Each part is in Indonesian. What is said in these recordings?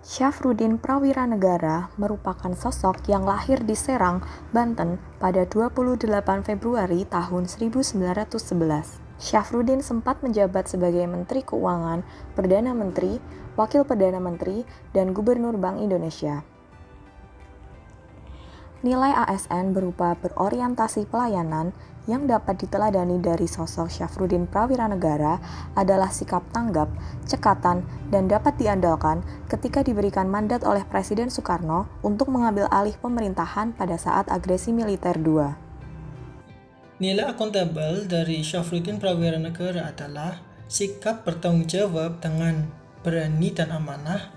Syafruddin Prawiranegara merupakan sosok yang lahir di Serang, Banten pada 28 Februari tahun 1911. Syafruddin sempat menjabat sebagai Menteri Keuangan, Perdana Menteri, Wakil Perdana Menteri, dan Gubernur Bank Indonesia. Nilai ASN berupa berorientasi pelayanan yang dapat diteladani dari sosok Syafruddin Prawiranegara adalah sikap tanggap, cekatan, dan dapat diandalkan ketika diberikan mandat oleh Presiden Soekarno untuk mengambil alih pemerintahan pada saat agresi militer II. Nilai akuntabel dari Syafruddin Prawiranegara adalah sikap bertanggung jawab dengan berani dan amanah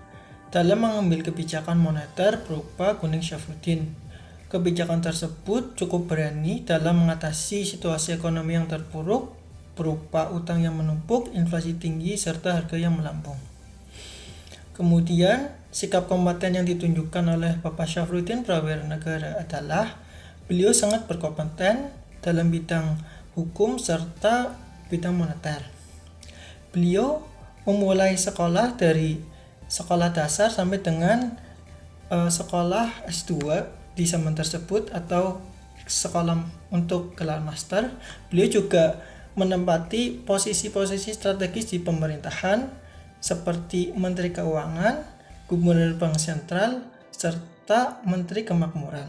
dalam mengambil kebijakan moneter berupa kuning Syafruddin. Kebijakan tersebut cukup berani dalam mengatasi situasi ekonomi yang terpuruk berupa utang yang menumpuk, inflasi tinggi, serta harga yang melambung. Kemudian, sikap kompeten yang ditunjukkan oleh Bapak Syafruddin Prawiranegara adalah beliau sangat berkompeten dalam bidang hukum serta bidang moneter. Beliau memulai sekolah dari sekolah dasar sampai dengan sekolah S2 di zaman tersebut atau sekolah untuk gelar master. Beliau juga menempati posisi-posisi strategis di pemerintahan seperti Menteri Keuangan, Gubernur Bank Sentral, serta Menteri Kemakmuran.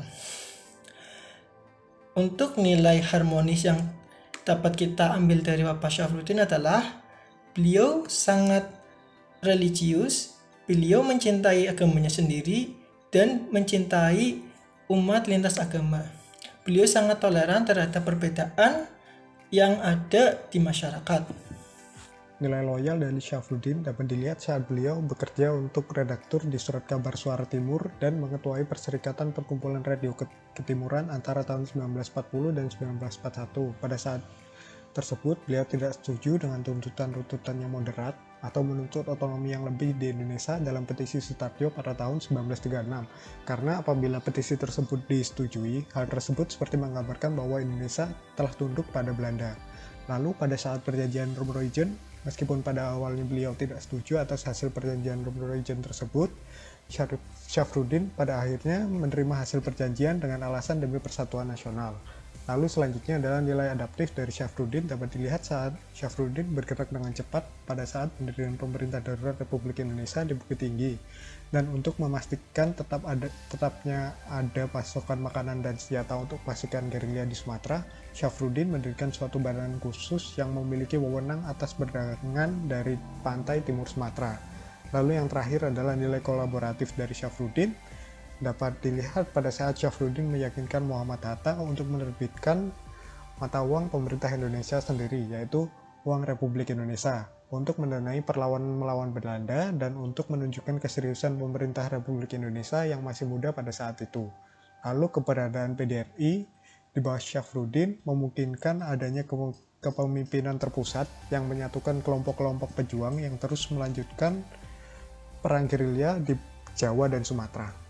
Untuk nilai harmonis yang dapat kita ambil dari Bapak Syafruddin adalah beliau sangat religius, beliau mencintai agamanya sendiri dan mencintai umat lintas agama. Beliau sangat toleran terhadap perbedaan yang ada di masyarakat. Nilai loyal dari Syafruddin dapat dilihat saat beliau bekerja untuk redaktur di Surat Kabar Suara Timur dan mengetuai Perserikatan Perkumpulan Radio Ketimuran antara tahun 1940 dan 1941. Pada saat tersebut, beliau tidak setuju dengan tuntutan-tuntutan yang moderat atau menuntut otonomi yang lebih di Indonesia dalam petisi Sutarjo pada tahun 1936. Karena apabila petisi tersebut disetujui, hal tersebut seperti menggambarkan bahwa Indonesia telah tunduk pada Belanda. Lalu pada saat perjanjian Romroijen, meskipun pada awalnya beliau tidak setuju atas hasil perjanjian Romroijen tersebut, Syafruddin pada akhirnya menerima hasil perjanjian dengan alasan demi persatuan nasional. Lalu selanjutnya adalah nilai adaptif dari Syafruddin dapat dilihat saat Syafruddin bergerak dengan cepat pada saat pendirian pemerintah darurat Republik Indonesia di Bukit Tinggi. Dan untuk memastikan tetapnya ada pasokan makanan dan senjata untuk pasukan gerilya di Sumatera, Syafruddin mendirikan suatu badan khusus yang memiliki wewenang atas perdagangan dari pantai timur Sumatera. Lalu yang terakhir adalah nilai kolaboratif dari Syafruddin dapat dilihat pada saat Syafruddin meyakinkan Muhammad Hatta untuk menerbitkan mata uang pemerintah Indonesia sendiri, yaitu uang Republik Indonesia, untuk mendanai perlawanan melawan Belanda dan untuk menunjukkan keseriusan pemerintah Republik Indonesia yang masih muda pada saat itu. Lalu keberadaan PDRI di bawah Syafruddin memungkinkan adanya kepemimpinan terpusat yang menyatukan kelompok-kelompok pejuang yang terus melanjutkan perang gerilya di Jawa dan Sumatera.